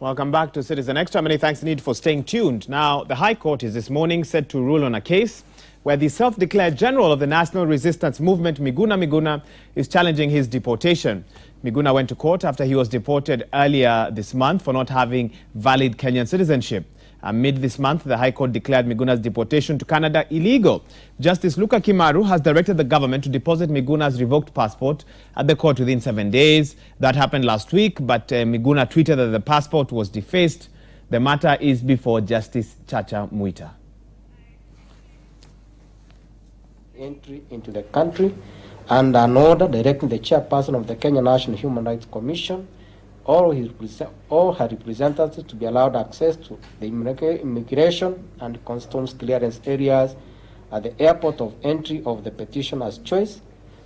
Welcome back to Citizen Extra. Many thanks indeed for staying tuned. Now, the High Court is this morning set to rule on a case where the self-declared general of the National Resistance Movement, Miguna Miguna, is challenging his deportation. Miguna went to court after he was deported earlier this month for not having valid Kenyan citizenship. Mid this month, the High Court declared Miguna's deportation to Canada illegal. Justice Luka Kimaru has directed the government to deposit Miguna's revoked passport at the court within 7 days. That happened last week, but Miguna tweeted that the passport was defaced. The matter is before Justice Chacha Muita. Entry into the country and an order directing the chairperson of the Kenya National Human Rights Commission or her representatives to be allowed access to the immigration and customs clearance areas at the airport of entry of the petitioner's choice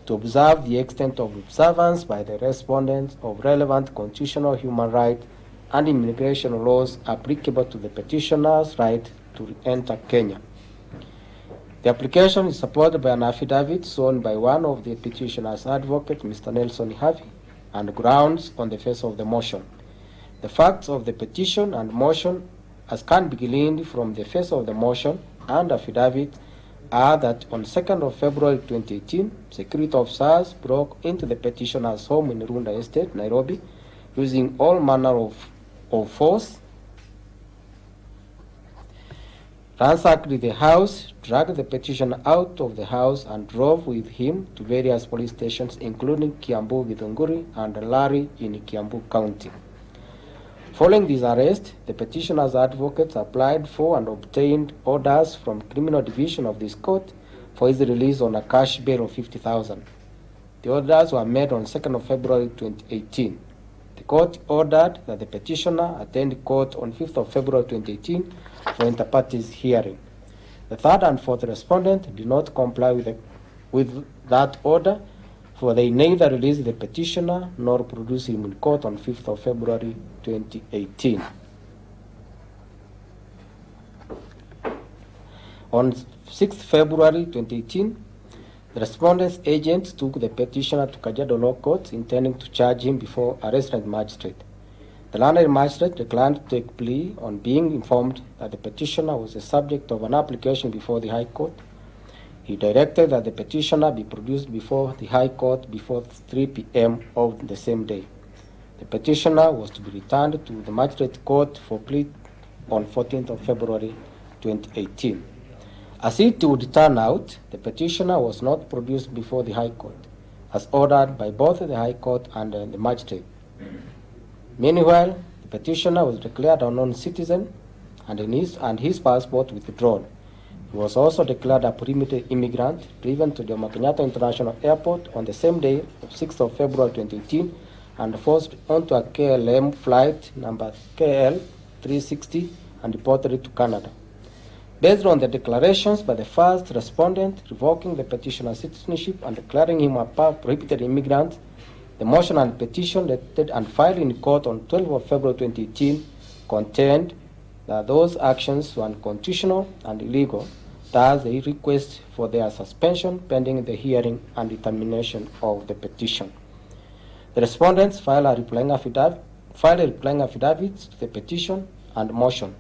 to observe the extent of observance by the respondents of relevant constitutional human rights and immigration laws applicable to the petitioner's right to enter Kenya. The application is supported by an affidavit sworn by one of the petitioner's advocate, Mr. Nelson Havi, and grounds on the face of the motion. The facts of the petition and motion, as can be gleaned from the face of the motion and affidavit, are that on 2nd of February 2018, security officers broke into the petitioner's home in Runda Estate, Nairobi, using all manner of force, ransacked the house, dragged the petitioner out of the house, and drove with him to various police stations, including Kiambu, Githunguri, and Lari in Kiambu County. Following this arrest, the petitioner's advocates applied for and obtained orders from Criminal Division of this court for his release on a cash bail of 50,000. The orders were made on 2nd of February 2018. The court ordered that the petitioner attend court on 5th of February 2018 for inter-parties hearing. The third and fourth respondent did not comply with that order, for they neither released the petitioner nor produced him in court on 5th of February 2018. On 6th February 2018, the respondent's agents took the petitioner to Kajiado Law Court, intending to charge him before a resident magistrate. The learned magistrate declined to take plea on being informed that the petitioner was the subject of an application before the High Court. He directed that the petitioner be produced before the High Court before 3 p.m. of the same day. The petitioner was to be returned to the magistrate court for plea on 14th of February 2018. As it would turn out, the petitioner was not produced before the High Court, as ordered by both the High Court and the magistrate. Meanwhile, the petitioner was declared a non-citizen and his passport withdrawn. He was also declared a perimeter immigrant, driven to Jomo Kenyatta International Airport on the same day of 6th of February 2018 and forced onto a KLM flight number KL 360 and deported to Canada. Based on the declarations by the first respondent revoking the petitioner's citizenship and declaring him a prohibited immigrant, the motion and petition dated and filed in court on 12th of February 2018 contained that those actions were unconstitutional and illegal. Thus, they request for their suspension pending the hearing and determination of the petition. The respondents filed a replying affidavit to the petition and motion.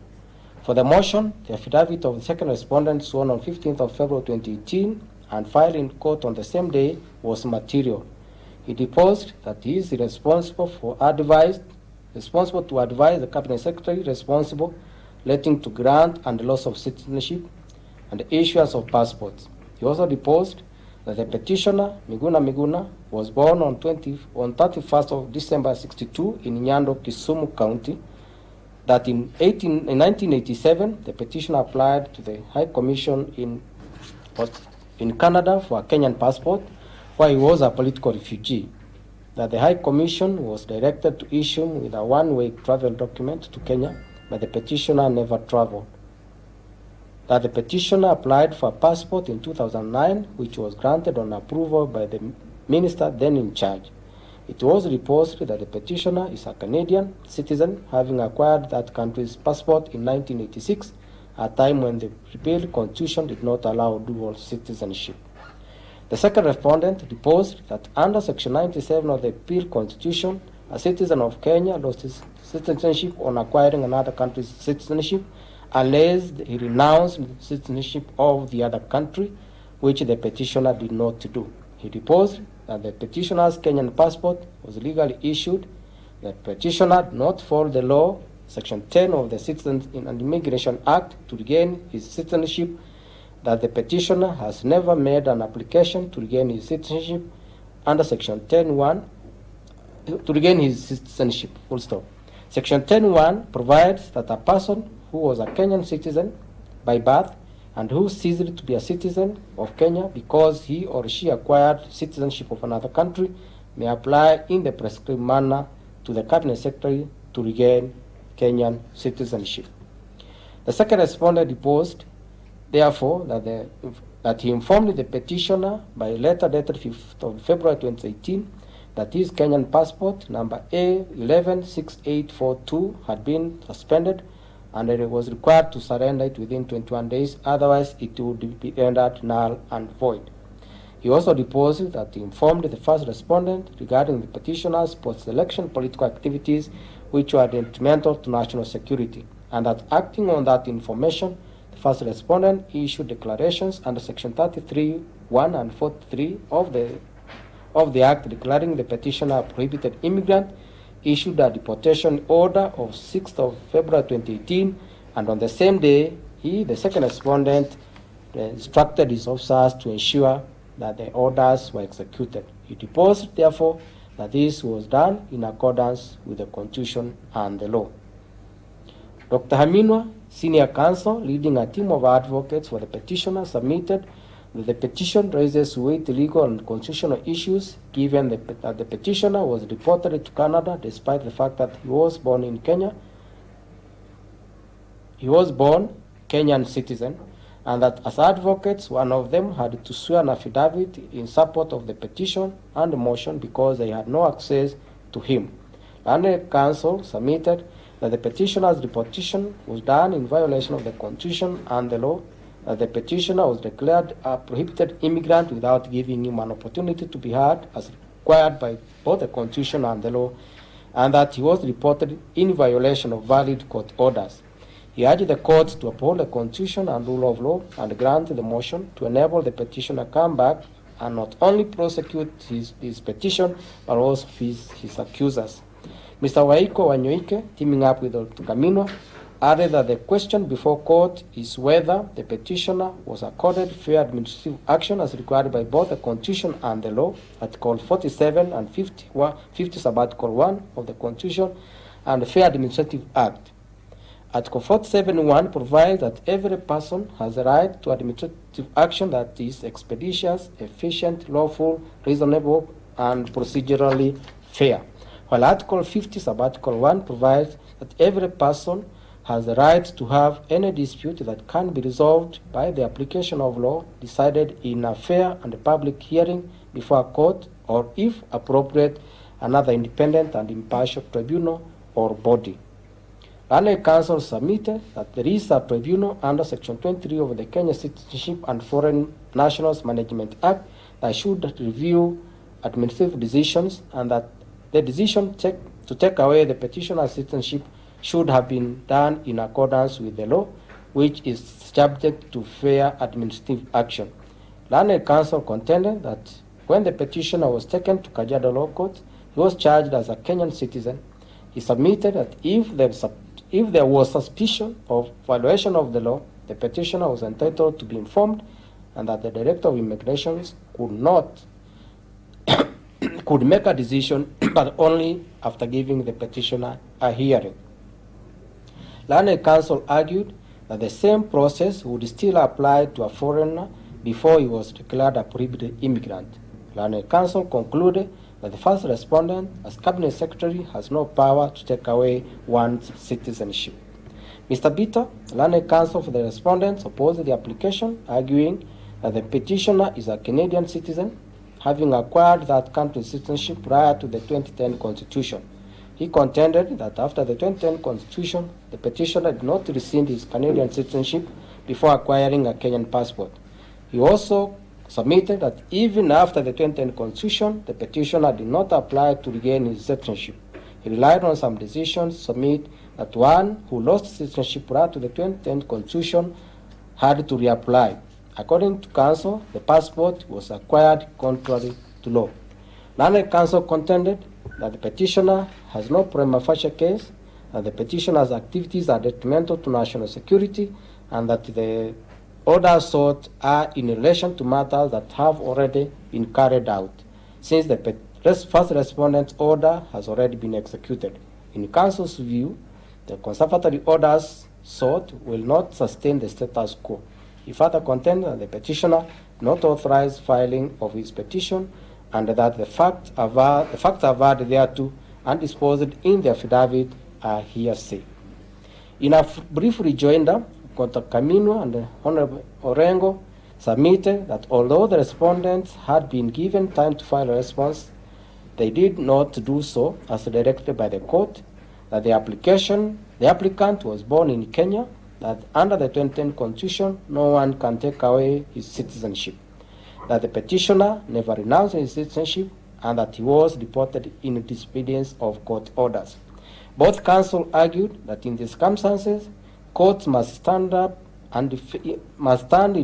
For the motion, the affidavit of the second respondent sworn on 15th of February 2018 and filed in court on the same day was material. He deposed that he is responsible to advise the Cabinet Secretary responsible relating to grant and loss of citizenship and the issuance of passports. He also deposed that the petitioner, Miguna Miguna, was born on 31st of December 1962 in Nyando, Kisumu County, that in 1987, the petitioner applied to the High Commission in Canada for a Kenyan passport, where he was a political refugee, that the High Commission was directed to issue him with a one-way travel document to Kenya, but the petitioner never traveled. That the petitioner applied for a passport in 2009, which was granted on approval by the minister then in charge. It was reported that the petitioner is a Canadian citizen, having acquired that country's passport in 1986, a time when the repealed constitution did not allow dual citizenship. The second respondent deposed that under Section 97 of the repealed constitution, a citizen of Kenya lost his citizenship on acquiring another country's citizenship unless he renounced the citizenship of the other country, which the petitioner did not do. He deposed that the petitioner's Kenyan passport was legally issued, that petitioner did not follow the law, Section 10 of the Citizens and Immigration Act, to regain his citizenship, that the petitioner has never made an application to regain his citizenship under Section 10.1 to regain his citizenship, full stop. Section 10.1 provides that a person who was a Kenyan citizen by birth and who ceased to be a citizen of Kenya because he or she acquired citizenship of another country may apply in the prescribed manner to the Cabinet Secretary to regain Kenyan citizenship. The second respondent deposed, therefore, that he informed the petitioner by letter dated 5th of February 2018 that his Kenyan passport number A116842 had been suspended and that it was required to surrender it within 21 days, otherwise it would be rendered null and void. He also deposed that he informed the first respondent regarding the petitioner's post-election political activities which were detrimental to national security, and that acting on that information, the first respondent issued declarations under Section 33(1) and 43 of the Act declaring the petitioner a prohibited immigrant, issued a deportation order of 6th of February 2018, and on the same day, he, the second respondent, instructed his officers to ensure that the orders were executed. He deposed, therefore, that this was done in accordance with the Constitution and the law. Dr. Haminwa, senior counsel, leading a team of advocates for the petitioner, submitted that the petition raises weight legal and constitutional issues given that the petitioner was deported to Canada despite the fact that he was born in Kenya. He was born Kenyan citizen, and that as advocates, one of them had to swear an affidavit in support of the petition and the motion because they had no access to him. Learned counsel submitted that the petitioner's deportation was done in violation of the Constitution and the law, that the petitioner was declared a prohibited immigrant without giving him an opportunity to be heard as required by both the Constitution and the law, and that he was deported in violation of valid court orders. He urged the courts to uphold the Constitution and rule of law and grant the motion to enable the petitioner come back and not only prosecute his petition, but also his accusers. Mr. Waiko Wanyoike, teaming up with Dr. Kaminwa, added that the question before court is whether the petitioner was accorded fair administrative action as required by both the Constitution and the law, Article 47 and 50 sub-Article 1 of the Constitution and the Fair Administrative Act. Article 47(1) provides that every person has the right to administrative action that is expeditious, efficient, lawful, reasonable, and procedurally fair. While Article 50 sub-Article 1 provides that every person has the right to have any dispute that can be resolved by the application of law decided in a fair and public hearing before a court, or if appropriate, another independent and impartial tribunal or body. Learned counsel submitted that there is a tribunal under Section 23 of the Kenya Citizenship and Foreign Nationals Management Act that should review administrative decisions, and that the decision to take away the petitioner's citizenship should have been done in accordance with the law, which is subject to fair administrative action. Learned counsel contended that when the petitioner was taken to Kajiado Law Court, he was charged as a Kenyan citizen. He submitted that if there was suspicion of violation of the law, the petitioner was entitled to be informed, and that the Director of Immigration could make a decision, but only after giving the petitioner a hearing. Learned counsel argued that the same process would still apply to a foreigner before he was declared a prohibited immigrant. Learned counsel concluded that the first respondent, as Cabinet Secretary, has no power to take away one's citizenship. Mr. Bitter, learned counsel for the respondents, opposed the application, arguing that the petitioner is a Canadian citizen, having acquired that country's citizenship prior to the 2010 Constitution. He contended that after the 2010 Constitution, the petitioner did not rescind his Canadian citizenship before acquiring a Kenyan passport. He also submitted that even after the 2010 Constitution, the petitioner did not apply to regain his citizenship. He relied on some decisions to submit that one who lost citizenship prior to the 2010 Constitution had to reapply. According to counsel, the passport was acquired contrary to law. Learned counsel contended that the petitioner has no prima facie case, that the petitioner's activities are detrimental to national security, and that the orders sought are in relation to matters that have already been carried out, since the first respondent's order has already been executed. In counsel's view, the conservatory orders sought will not sustain the status quo. He further contended that the petitioner not authorized filing of his petition, and that the facts averred thereto and disposed in the affidavit are hearsay. In a brief rejoinder, Dr. Kamino and Honorable Orengo submitted that although the respondents had been given time to file a response, they did not do so as directed by the court, that the applicant was born in Kenya, that under the 2010 Constitution, no one can take away his citizenship, that the petitioner never renounced his citizenship, and that he was deported in disobedience of court orders. Both counsel argued that in these circumstances, courts must stand in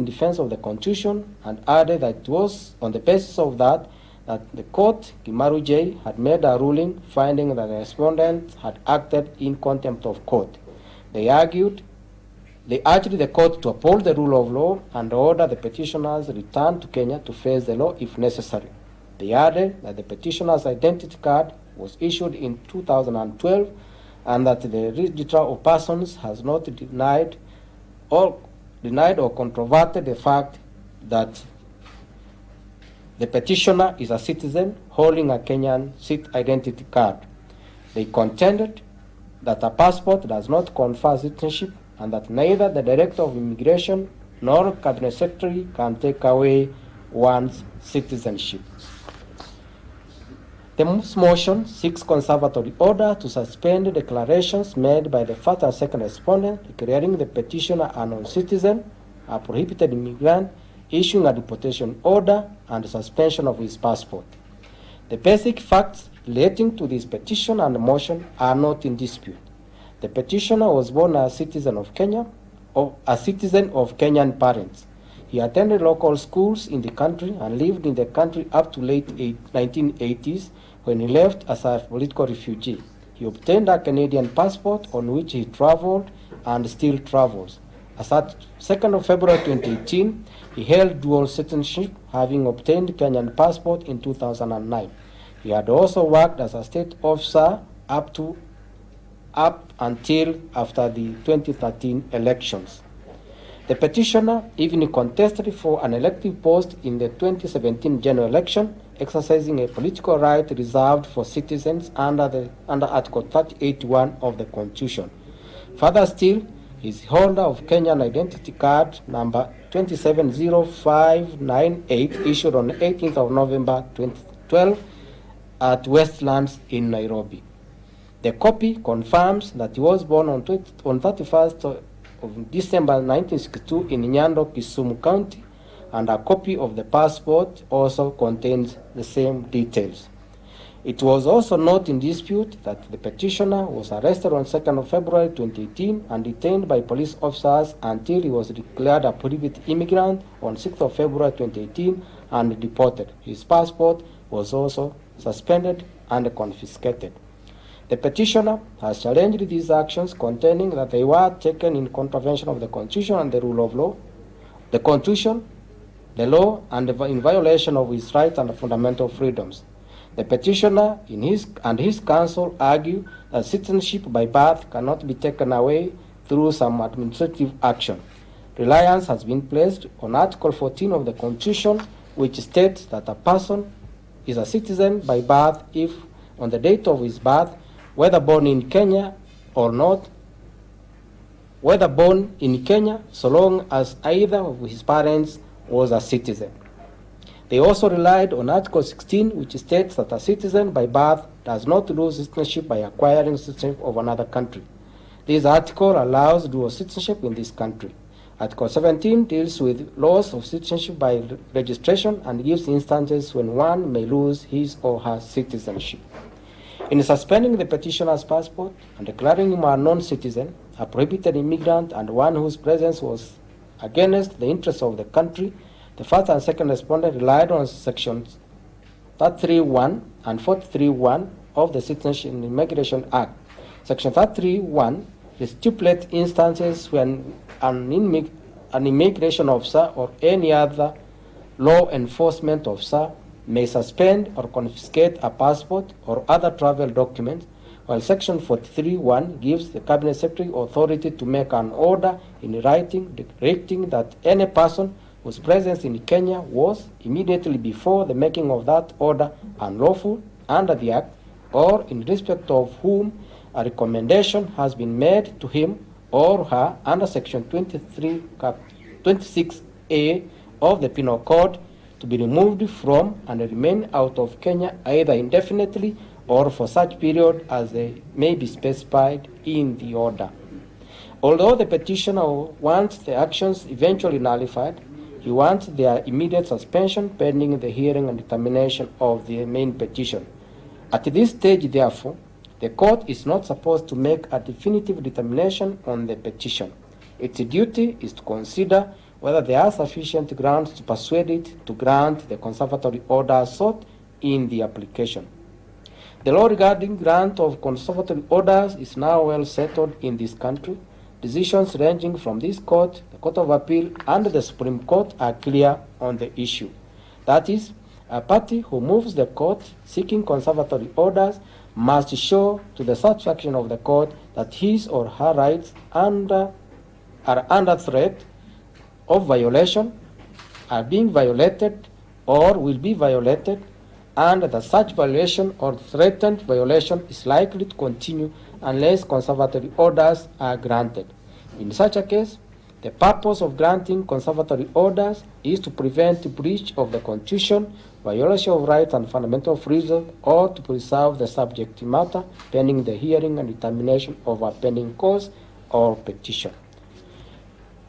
defense of the Constitution, and added that it was on the basis of that the court, Kimaru J, had made a ruling finding that the respondent had acted in contempt of court. They urged the court to uphold the rule of law and order the petitioners return to Kenya to face the law if necessary. They added that the petitioner's identity card was issued in 2012 and that the Register of Persons has not denied or controverted the fact that the petitioner is a citizen holding a Kenyan identity card. They contended that a passport does not confer citizenship, and that neither the Director of Immigration nor Cabinet Secretary can take away one's citizenship. The motion seeks conservatory order to suspend declarations made by the first and second respondent declaring the petitioner a non-citizen, a prohibited immigrant, issuing a deportation order, and suspension of his passport. The basic facts relating to this petition and motion are not in dispute. The petitioner was born a citizen of Kenya, or a citizen of Kenyan parents. He attended local schools in the country and lived in the country up to late 1980s when he left as a political refugee. He obtained a Canadian passport on which he traveled and still travels. As at 2nd of February 2018, he held dual citizenship, having obtained Kenyan passport in 2009. He had also worked as a state officer up until after the 2013 elections. The petitioner even contested for an elective post in the 2017 general election, exercising a political right reserved for citizens under Article 381 of the Constitution. Further still, he is holder of Kenyan identity card number 270598, issued on 18th of November 2012 at Westlands in Nairobi. The copy confirms that he was born on 31st of December 1962 in Nyando, Kisumu County, and a copy of the passport also contains the same details. It was also not in dispute that the petitioner was arrested on 2nd of February 2018 and detained by police officers until he was declared a prohibited immigrant on 6th of February 2018 and deported. His passport was also suspended and confiscated. The petitioner has challenged these actions, contending that they were taken in contravention of the Constitution and the rule of law, the Constitution, the law, and in violation of his rights and fundamental freedoms. The petitioner and his counsel argue that citizenship by birth cannot be taken away through some administrative action. Reliance has been placed on Article 14 of the Constitution, which states that a person is a citizen by birth if, on the date of his birth, whether born in Kenya or not, whether born in Kenya, so long as either of his parents was a citizen. They also relied on Article 16, which states that a citizen by birth does not lose citizenship by acquiring citizenship of another country. This article allows dual citizenship in this country. Article 17 deals with loss of citizenship by registration and gives instances when one may lose his or her citizenship. In suspending the petitioner's passport and declaring him a non-citizen, a prohibited immigrant, and one whose presence was against the interests of the country, the first and second respondent relied on sections 331 and 431 of the Citizenship and Immigration Act. Section 331 stipulates instances when an immigration officer or any other law enforcement officer may suspend or confiscate a passport or other travel documents, while Section 431 gives the Cabinet Secretary authority to make an order in writing directing that any person whose presence in Kenya was immediately before the making of that order unlawful under the Act, or in respect of whom a recommendation has been made to him or her under Section 26A of the Penal Code to be removed from and remain out of Kenya either indefinitely or for such period as they may be specified in the order. Although the petitioner wants the actions eventually nullified, he wants their immediate suspension pending the hearing and determination of the main petition. At this stage, therefore, the court is not supposed to make a definitive determination on the petition. Its duty is to consider whether there are sufficient grounds to persuade it to grant the conservatory order sought in the application. The law regarding grant of conservatory orders is now well settled in this country. Decisions ranging from this court, the Court of Appeal, and the Supreme Court are clear on the issue. That is, a party who moves the court seeking conservatory orders must show to the satisfaction of the court that his or her rights are under threat of violation, are being violated, or will be violated, and that such violation or threatened violation is likely to continue unless conservatory orders are granted. In such a case, the purpose of granting conservatory orders is to prevent breach of the Constitution, violation of rights and fundamental freedoms, or to preserve the subject matter pending the hearing and determination of a pending cause or petition.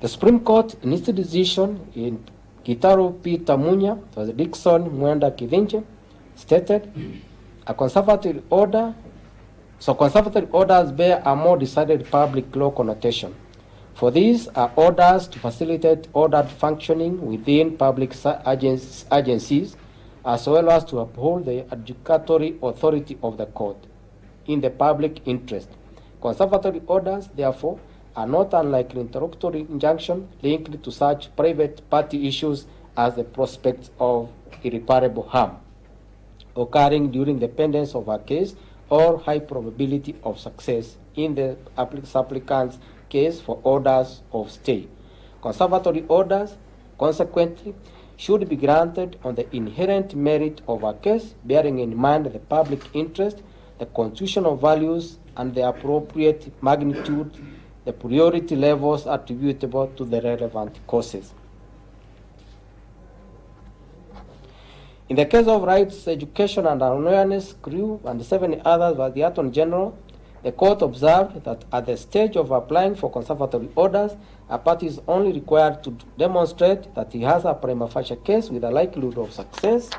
The Supreme Court, in its decision in Gitaru P. Tamunya v. Dixon Mwenda Kidinje, stated conservatory orders bear a more decided public law connotation. For these are orders to facilitate ordered functioning within public agencies, as well as to uphold the adjudicatory authority of the court in the public interest. Conservatory orders, therefore, are not unlike an interlocutory injunction linked to such private party issues as the prospect of irreparable harm occurring during the pendency of a case or high probability of success in the applicant's case for orders of stay. Conservatory orders, consequently, should be granted on the inherent merit of a case, bearing in mind the public interest, the constitutional values, and the appropriate magnitude, the priority levels attributable to the relevant causes. In the case of rights, education, and awareness, CREW, and 7 others by the Attorney General, the court observed that at the stage of applying for conservatory orders, a party is only required to demonstrate that he has a prima facie case with a likelihood of success,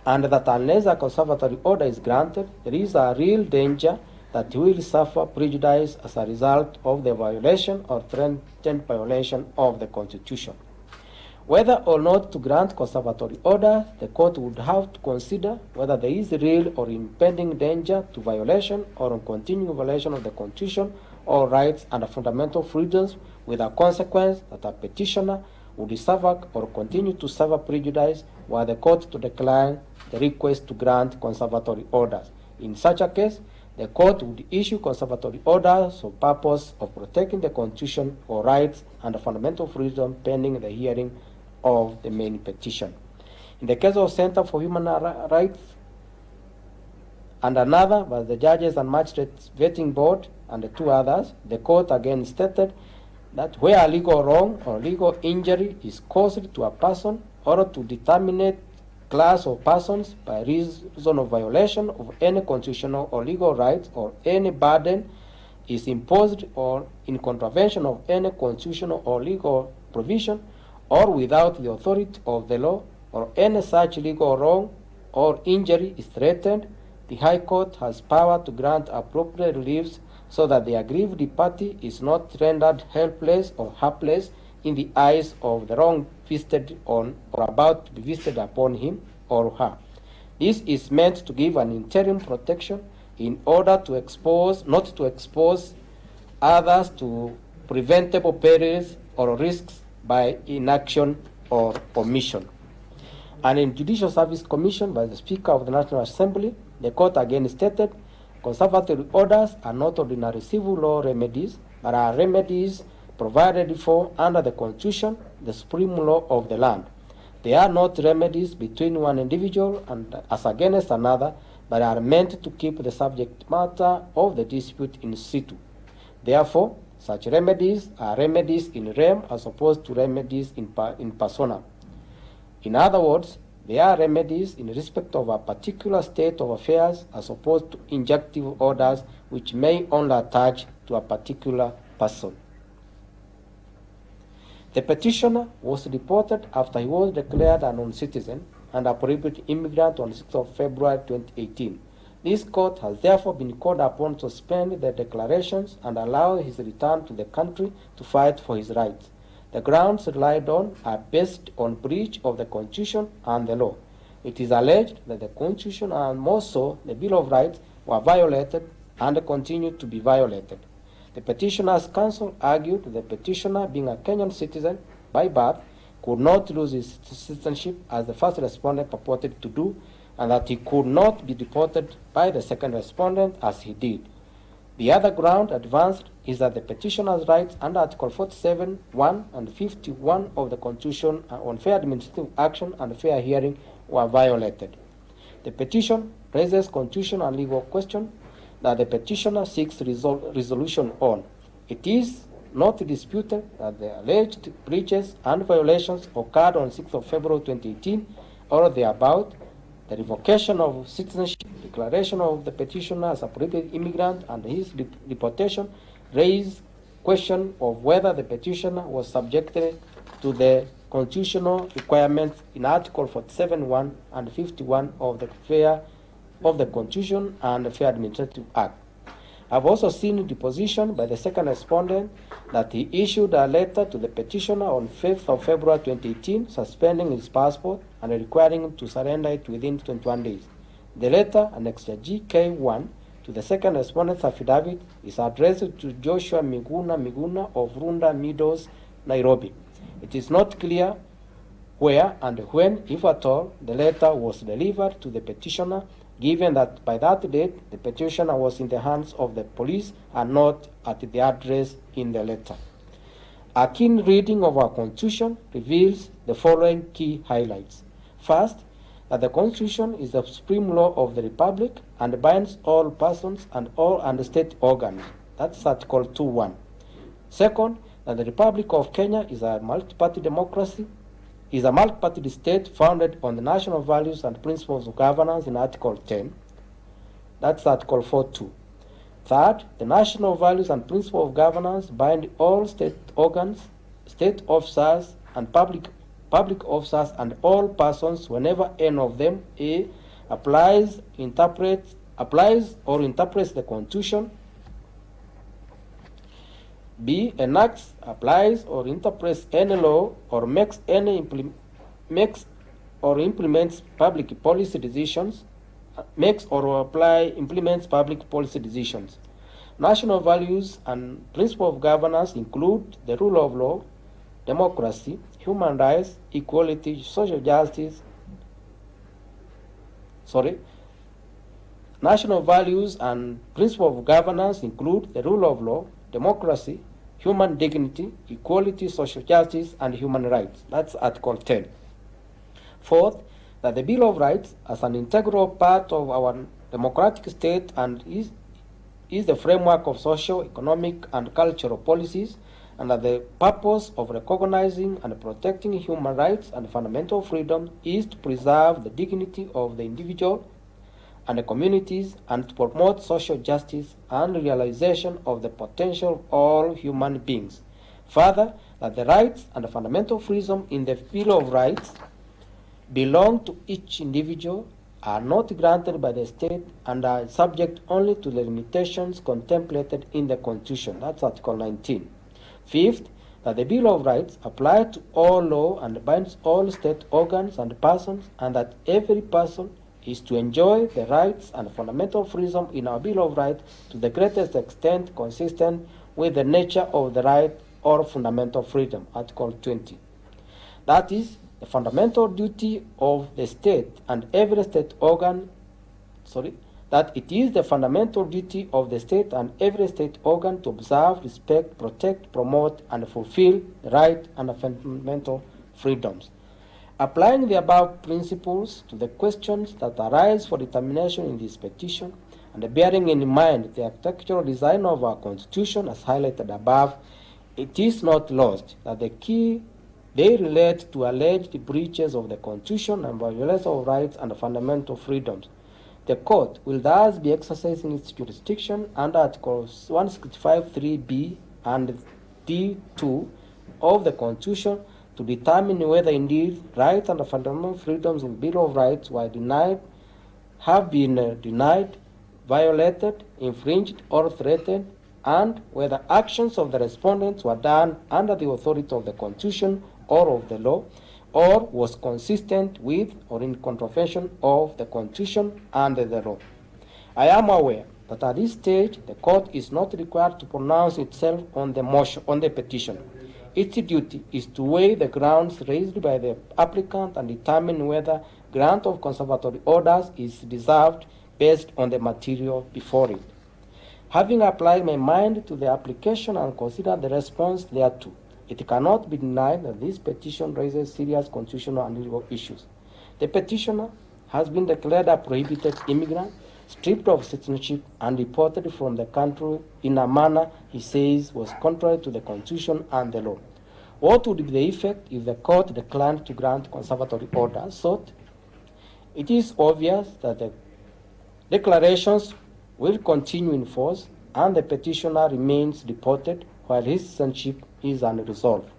and that unless a conservatory order is granted, there is a real danger that he will suffer prejudice as a result of the violation or threatened violation of the Constitution. Whether or not to grant conservatory order, the court would have to consider whether there is real or impending danger to violation or continuing violation of the Constitution or rights and fundamental freedoms, with a consequence that a petitioner would suffer or continue to suffer prejudice were the court to decline the request to grant conservatory orders. In such a case, the court would issue conservatory orders for purpose of protecting the Constitution or rights and fundamental freedom pending the hearing of the main petition. In the case of Center for Human Rights and another by the Judges and Magistrates Vetting Board and the 2 others, the court again stated that where a legal wrong or legal injury is caused to a person or to determinate class of persons by reason of violation of any constitutional or legal rights, or any burden is imposed or in contravention of any constitutional or legal provision, or without the authority of the law, or any such legal wrong or injury is threatened, the High Court has power to grant appropriate reliefs so that the aggrieved party is not rendered helpless or helpless in the eyes of the wrong visited on or about to be visited upon him or her. This is meant to give an interim protection in order to not to expose others to preventable perils or risks by inaction or omission. And in Judicial Service Commission by the Speaker of the National Assembly, the court again stated, conservatory orders are not ordinary civil law remedies, but are remedies provided for under the Constitution, the supreme law of the land. They are not remedies between one individual and as against another, but are meant to keep the subject matter of the dispute in situ. Therefore, such remedies are remedies in rem as opposed to remedies in persona. In other words, they are remedies in respect of a particular state of affairs as opposed to injunctive orders which may only attach to a particular person. The petitioner was deported after he was declared a non-citizen and a prohibited immigrant on 6th of February 2018. This court has therefore been called upon to suspend the declarations and allow his return to the country to fight for his rights. The grounds relied on are based on breach of the Constitution and the law. It is alleged that the Constitution and more so the Bill of Rights were violated and continue to be violated. The petitioner's counsel argued that the petitioner, being a Kenyan citizen by birth, could not lose his citizenship as the first respondent purported to do, and that he could not be deported by the second respondent as he did. The other ground advanced is that the petitioner's rights under Article 47(1) and 51 of the Constitution on fair administrative action and fair hearing were violated. The petition raises constitutional and legal question that the petitioner seeks resolution on. It is not disputed that the alleged breaches and violations occurred on 6th of February 2018 or thereabout. The revocation of citizenship, declaration of the petitioner as a prohibited immigrant, and his deportation raise question of whether the petitioner was subjected to the constitutional requirements in Article 47(1) and 51 of the Constitution and the Fair Administrative Act. I've also seen deposition by the second respondent that he issued a letter to the petitioner on 5th of February 2018 suspending his passport and requiring him to surrender it within 21 days. The letter, annexed GK1 to the second respondent's affidavit, is addressed to Joshua Miguna Miguna of Runda Meadows, Nairobi. It is not clear where and when, if at all, the letter was delivered to the petitioner, given that by that date the petitioner was in the hands of the police and not at the address in the letter. A keen reading of our Constitution reveals the following key highlights. First, that the Constitution is the supreme law of the Republic and binds all persons and state organs. That's Article 2(1). Second, that the Republic of Kenya is a multi-party democracy, is a multi-party state founded on the national values and principles of governance in Article 10. That's Article 4(2). Third, the national values and principles of governance bind all state organs, state officers, and public officers and all persons whenever any of them A. applies or interprets the Constitution, B. enacts, applies, or interprets any law or implements public policy decisions, implements public policy decisions. National values and principles of governance include the rule of law, democracy, human rights, equality, social justice. National values and principles of governance include the rule of law, democracy, human dignity, equality, social justice, and human rights. That's Article 10. Fourth, that the Bill of Rights, as an integral part of our democratic state and is the framework of social, economic, and cultural policies, and that the purpose of recognizing and protecting human rights and fundamental freedom is to preserve the dignity of the individual and the communities and to promote social justice and realization of the potential of all human beings. Further, that the rights and the fundamental freedom in the Bill of Rights belong to each individual are not granted by the state and are subject only to the limitations contemplated in the Constitution. That's Article 19. Fifth, that the Bill of Rights applies to all law and binds all state organs and persons, and that every person is to enjoy the rights and fundamental freedom in our Bill of Rights to the greatest extent consistent with the nature of the right or fundamental freedom, Article 20. That is, the fundamental duty of the state and every state organ, that it is the fundamental duty of the state and every state organ to observe, respect, protect, promote, and fulfill the right and fundamental freedoms. Applying the above principles to the questions that arise for determination in this petition, and bearing in mind the architectural design of our Constitution as highlighted above, it is not lost that they relate to alleged breaches of the Constitution and violations of rights and fundamental freedoms. The Court will thus be exercising its jurisdiction under Articles 165(3)(b) and D(2) of the Constitution to determine whether indeed rights and fundamental freedoms in the Bill of Rights have been denied, violated, infringed, or threatened, and whether actions of the respondents were done under the authority of the Constitution or of the law, or was consistent with or in contravention of the Constitution and the law. I am aware that at this stage the Court is not required to pronounce itself on the petition. Its duty is to weigh the grounds raised by the applicant and determine whether grant of conservatory orders is deserved based on the material before it. Having applied my mind to the application and considered the response thereto, it cannot be denied that this petition raises serious constitutional and legal issues. The petitioner has been declared a prohibited immigrant, stripped of citizenship, and deported from the country in a manner he says was contrary to the Constitution and the law. What would be the effect if the Court declined to grant conservatory orders sought? It is obvious that the declarations will continue in force and the petitioner remains deported while his citizenship is unresolved.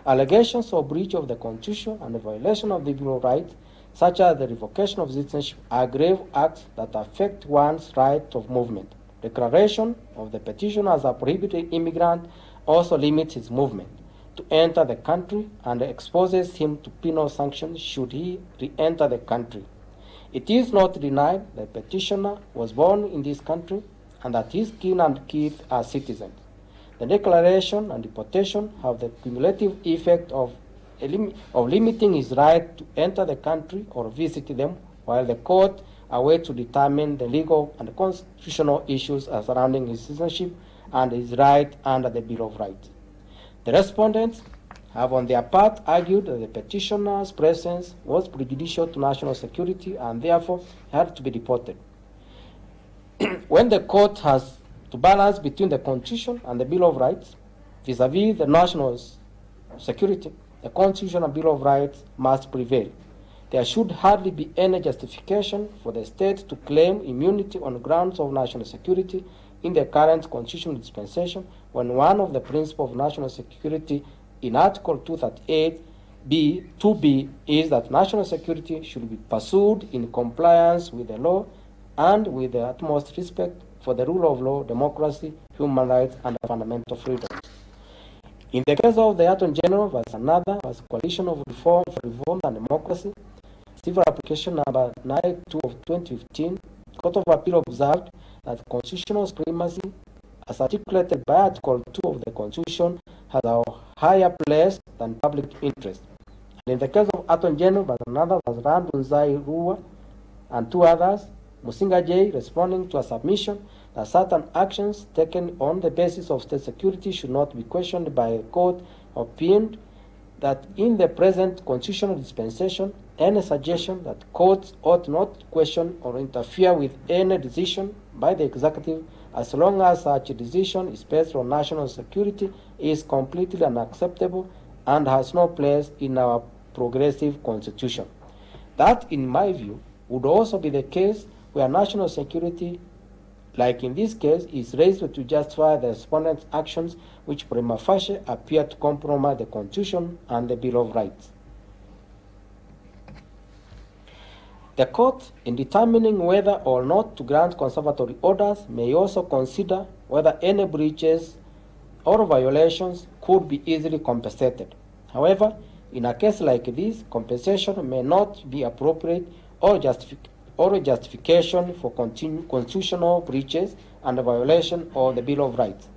Allegations of breach of the Constitution and the violation of the Bill of Rights, such as the revocation of citizenship, are grave acts that affect one's right of movement. Declaration of the petitioner as a prohibited immigrant also limits his movement to enter the country and exposes him to penal sanctions should he re-enter the country. It is not denied that the petitioner was born in this country and that his kin and kith are citizens. The declaration and deportation have the cumulative effect of limiting his right to enter the country or visit them, while the Court awaits to determine the legal and constitutional issues surrounding his citizenship and his right under the Bill of Rights. The respondents have on their part argued that the petitioner's presence was prejudicial to national security and therefore had to be deported. When the Court has to balance between the Constitution and the Bill of Rights vis-à-vis the national security, the Constitution and Bill of Rights must prevail. There should hardly be any justification for the state to claim immunity on grounds of national security in the current constitutional dispensation when one of the principles of national security in Article 238(b)(2)(b) is that national security should be pursued in compliance with the law and with the utmost respect for the rule of law, democracy, human rights, and fundamental freedoms. In the case of the Attorney General vs. another vs. Coalition of Reform for Reform and Democracy, civil application number 92 of 2015, the Court of Appeal observed that constitutional supremacy, as articulated by Article 2 of the Constitution, has a higher place than public interest. And in the case of Attorney General vs. another vs. Randunzai Rua and two others, Musinga J, responding to a submission that certain actions taken on the basis of state security should not be questioned by a court, opined that in the present constitutional dispensation, any suggestion that courts ought not question or interfere with any decision by the executive as long as such a decision is based on national security is completely unacceptable and has no place in our progressive constitution. That, in my view, would also be the case where national security, like in this case, is raised to justify the respondent's actions which prima facie appear to compromise the Constitution and the Bill of Rights. The court, in determining whether or not to grant conservatory orders, may also consider whether any breaches or violations could be easily compensated. However, in a case like this, compensation may not be appropriate or justification for constitutional breaches and violation of the Bill of Rights.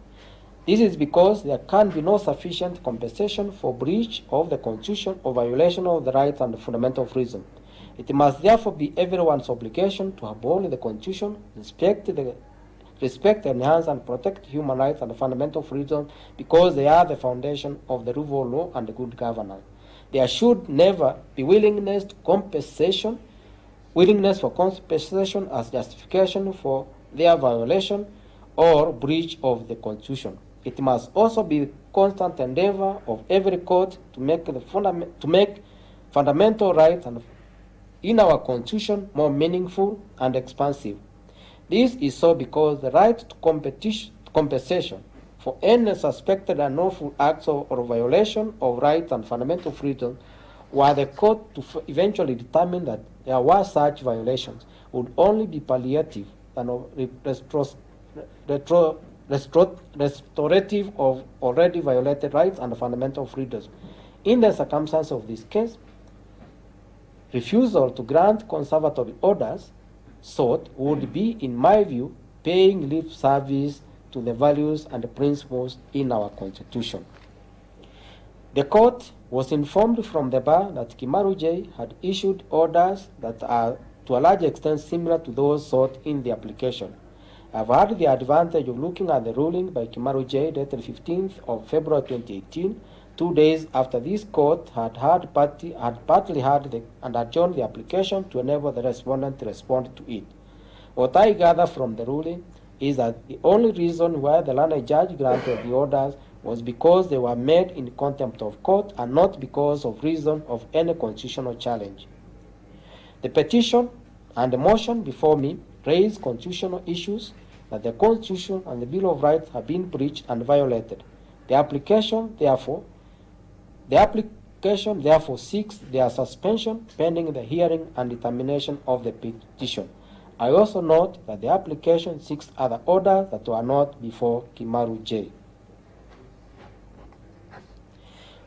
This is because there can be no sufficient compensation for breach of the Constitution or violation of the rights and fundamental freedom. It must therefore be everyone's obligation to uphold the Constitution, respect, enhance, and protect human rights and fundamental freedoms because they are the foundation of the rule of law and good governance. There should never be willingness for compensation as justification for their violation or breach of the Constitution. It must also be the constant endeavor of every court to make fundamental rights in our Constitution more meaningful and expansive. This is so because the right to compensation for any suspected unlawful acts or violation of rights and fundamental freedoms, were the court to eventually determine that there were such violations, would only be palliative and restorative of already violated rights and fundamental freedoms. In the circumstance of this case, refusal to grant conservatory orders sought would be, in my view, paying lip service to the values and the principles in our Constitution. The court was informed from the bar that Kimaru J had issued orders that are to a large extent similar to those sought in the application. I've had the advantage of looking at the ruling by Kimaru J dated 15th of February 2018, 2 days after this court had partly heard and adjourned the application to enable the respondent to respond to it. What I gather from the ruling is that the only reason why the learned judge granted the orders was because they were made in contempt of court and not because of reason of any constitutional challenge. The petition and the motion before me raise constitutional issues that the Constitution and the Bill of Rights have been breached and violated. The application therefore seeks their suspension pending the hearing and determination of the petition. I also note that the application seeks other orders that were not before Kimaru J.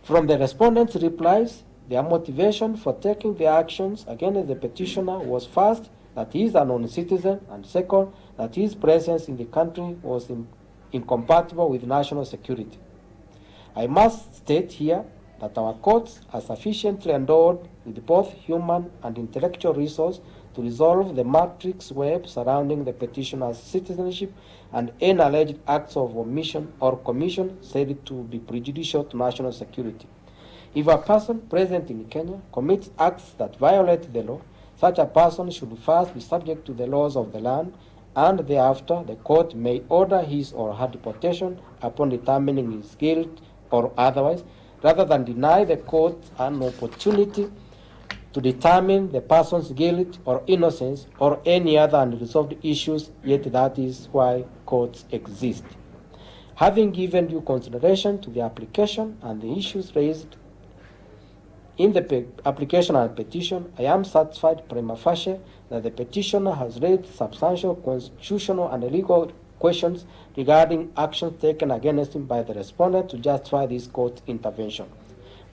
From the respondents' replies, their motivation for taking the actions against the petitioner was first, that he is a non-citizen, and second, that his presence in the country was incompatible with national security. I must state here that our courts are sufficiently endowed with both human and intellectual resources to resolve the matrix web surrounding the petitioner's citizenship and any alleged acts of omission or commission said to be prejudicial to national security. If a person present in Kenya commits acts that violate the law, such a person should first be subject to the laws of the land, and thereafter the court may order his or her deportation upon determining his guilt or otherwise, rather than deny the court an opportunity to determine the person's guilt or innocence or any other unresolved issues, yet that is why courts exist. Having given due consideration to the application and the issues raised in the application and petition, I am satisfied prima facie that the petitioner has raised substantial constitutional and legal questions regarding actions taken against him by the respondent to justify this court intervention.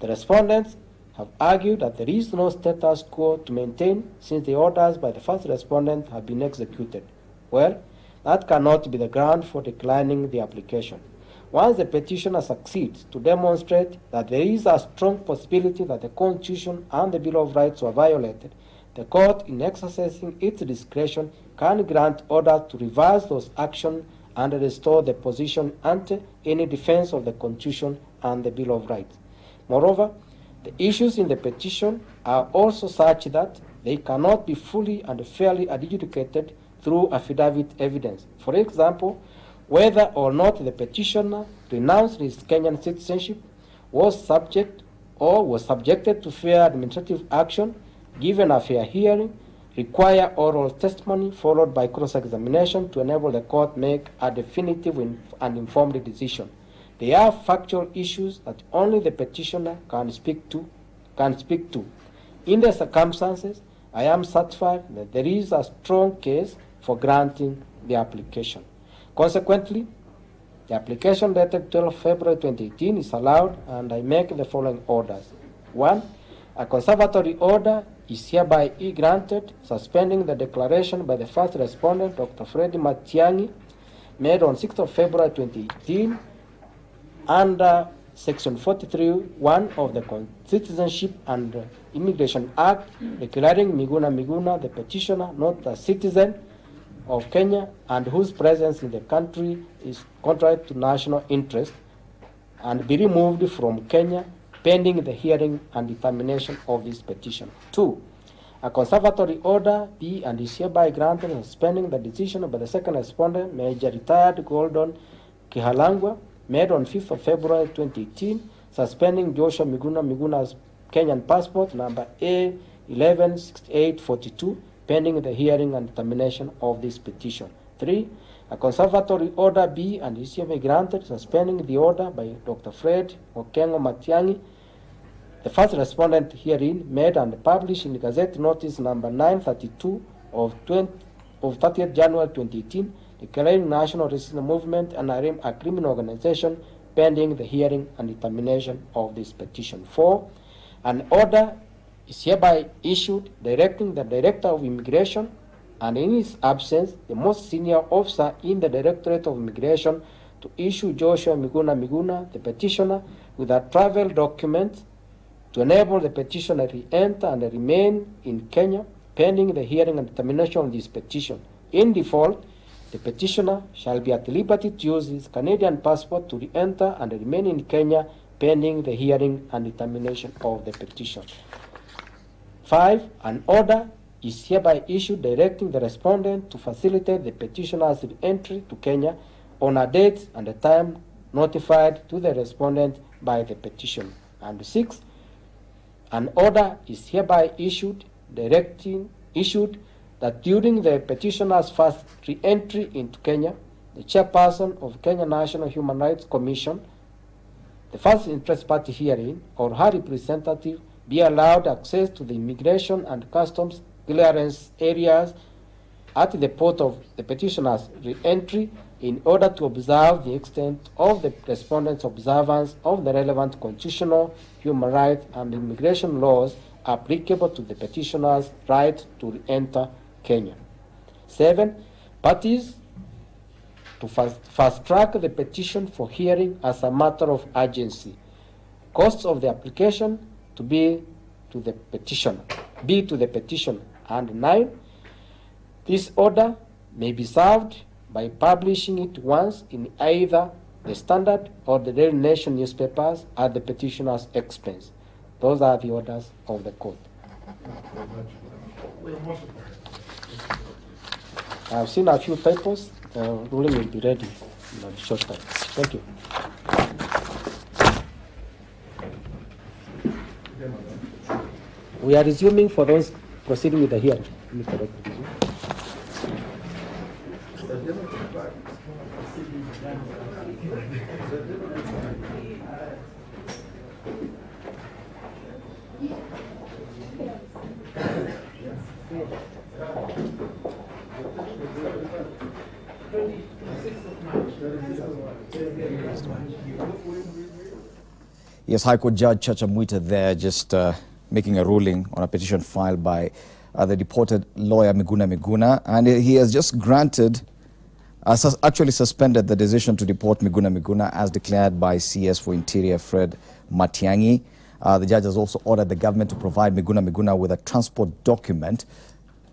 The respondents have argued that there is no status quo to maintain since the orders by the first respondent have been executed. Well, that cannot be the ground for declining the application. Once the petitioner succeeds to demonstrate that there is a strong possibility that the Constitution and the Bill of Rights were violated, the court, in exercising its discretion, can grant orders to reverse those actions and restore the position ante any defense of the Constitution and the Bill of Rights. Moreover, the issues in the petition are also such that they cannot be fully and fairly adjudicated through affidavit evidence. For example, whether or not the petitioner renounced his Kenyan citizenship, was subjected to fair administrative action, given a fair hearing, require oral testimony followed by cross-examination to enable the court make a definitive and informed decision. They are factual issues that only the petitioner can speak to. In the circumstances, I am satisfied that there is a strong case for granting the application. Consequently, the application dated 12 February 2018 is allowed, and I make the following orders. 1. A conservatory order is hereby granted suspending the declaration by the first respondent, Dr. Fred Matiang'i, made on 6th of February 2018 under Section 43(1) of the Citizenship and Immigration Act, declaring Miguna Miguna, the petitioner, not a citizen of Kenya and whose presence in the country is contrary to national interest, and be removed from Kenya pending the hearing and determination of this petition. 2. A conservatory order be and is hereby granted suspending the decision by the second respondent, Major Retired Gordon Kihalangwa, made on 5th of February 2018, suspending Joshua Miguna Miguna's Kenyan passport number A116842, pending the hearing and determination of this petition. 3. A conservatory order be and is hereby granted suspending the order by Dr. Fred Okengo Matiang'i, the first respondent herein, made and published in Gazette Notice number 932 of 30th January 2018, declaring National Resistance Movement and a criminal organization, pending the hearing and determination of this petition. 4. An order is hereby issued directing the Director of Immigration, and in his absence, the most senior officer in the Directorate of Immigration, to issue Joshua Miguna Miguna, the petitioner, with a travel document to enable the petitioner to enter and remain in Kenya, pending the hearing and determination of this petition. In default, the petitioner shall be at liberty to use his Canadian passport to re-enter and remain in Kenya, pending the hearing and determination of the petition. 5. An order is hereby issued directing the respondent to facilitate the petitioner's re-entry to Kenya on a date and a time notified to the respondent by the petition. And 6. An order is hereby issued that during the petitioner's first re-entry into Kenya, the chairperson of Kenya National Human Rights Commission, the first interest party herein, or her representative, be allowed access to the immigration and customs clearance areas at the port of the petitioner's re-entry in order to observe the extent of the respondent's observance of the relevant constitutional, human rights, and immigration laws applicable to the petitioner's right to re-enter Kenya. 7. Parties to fast-track the petition for hearing as a matter of urgency. Costs of the application to be to the petitioner. And 9. This order may be served by publishing it once in either the Standard or the Daily Nation newspapers at the petitioner's expense. Those are the orders of the court. I've seen a few typos. Ruling will be ready in a short time. Thank you. We are resuming for those proceeding with the hearing. Let me correct this. Yes, High Court Judge Chacha Mwita there just making a ruling on a petition filed by the deported lawyer Miguna Miguna, and he has just granted, actually suspended the decision to deport Miguna Miguna as declared by CS for Interior Fred Matiang'i. The judge has also ordered the government to provide Miguna Miguna with a transport document,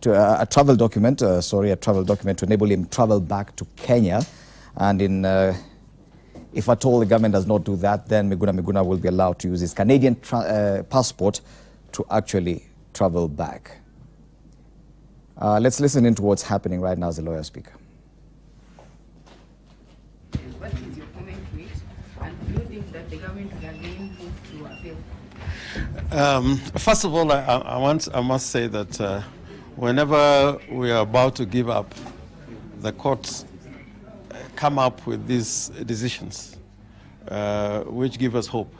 a travel document to enable him travel back to Kenya. And if at all the government does not do that, then Miguna Miguna will be allowed to use his Canadian passport to actually travel back. Let's listen into what's happening right now as the lawyer speaker. What is your comment to it? And do you think that the government will again move to appeal? First of all, I must say that whenever we are about to give up, the courts come up with these decisions, which give us hope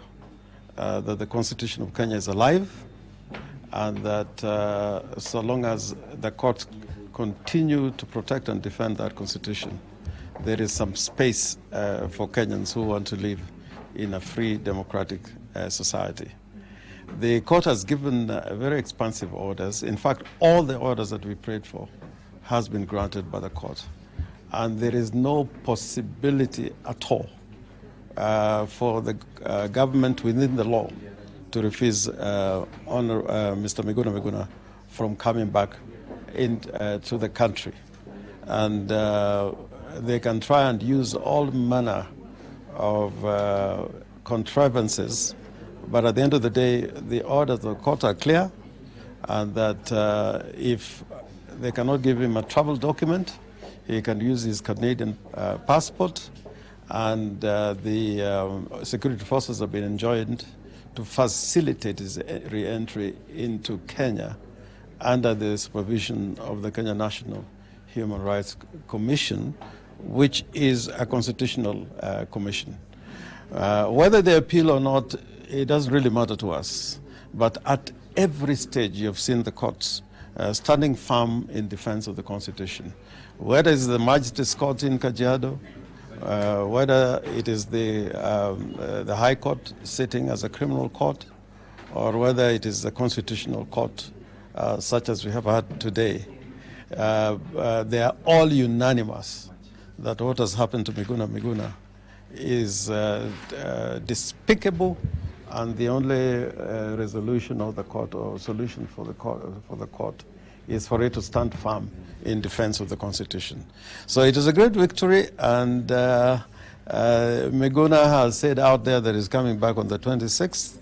that the Constitution of Kenya is alive and that so long as the courts continue to protect and defend that constitution, there is some space for Kenyans who want to live in a free, democratic society. The court has given very expansive orders. In fact, all the orders that we prayed for has been granted by the court. And there is no possibility at all for the government within the law to refuse Mr. Miguna Miguna from coming back to the country. And they can try and use all manner of contrivances, but at the end of the day, the orders of the court are clear, and that if they cannot give him a travel document, he can use his Canadian passport, and the security forces have been enjoined to facilitate his re-entry into Kenya under the supervision of the Kenya National Human Rights Commission, which is a constitutional commission. Whether they appeal or not, it doesn't really matter to us. But at every stage, you've seen the courts standing firm in defense of the Constitution. Whether it's the Magistrates Court in Kajiado, whether it is the High Court sitting as a criminal court, or whether it is the Constitutional Court, such as we have had today, they are all unanimous that what has happened to Miguna Miguna is despicable, and the only resolution of the court or solution for the court is for it to stand firm in defense of the Constitution. So it is a great victory, and Miguna has said out there that he's coming back on the 26th,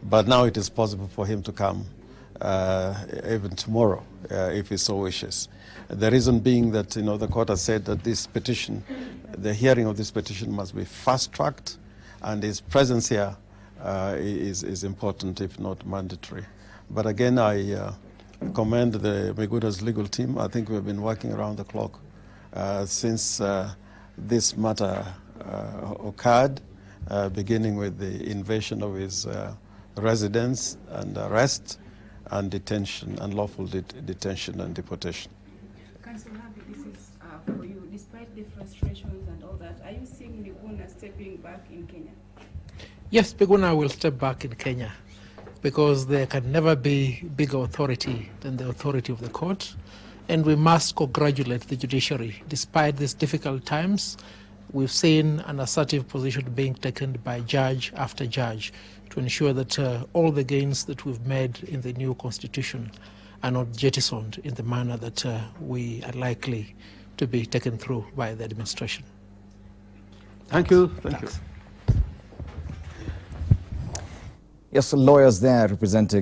but now it is possible for him to come even tomorrow if he so wishes. The reason being that the court has said that this petition, the hearing of this petition, must be fast-tracked, and his presence here is important, if not mandatory. But again, I commend the Miguna's legal team. I think we've been working around the clock since this matter occurred, beginning with the invasion of his residence and arrest and detention, unlawful detention and deportation. Councillor Happy, this is for you. Despite the frustrations and all that, are you seeing Miguna stepping back in Kenya? Yes, Miguna will step back in Kenya, because there can never be bigger authority than the authority of the court, and we must congratulate the judiciary. Despite these difficult times, we've seen an assertive position being taken by judge after judge to ensure that all the gains that we've made in the new constitution are not jettisoned in the manner that we are likely to be taken through by the administration. Thank you. Thank you. Yes, lawyers there representing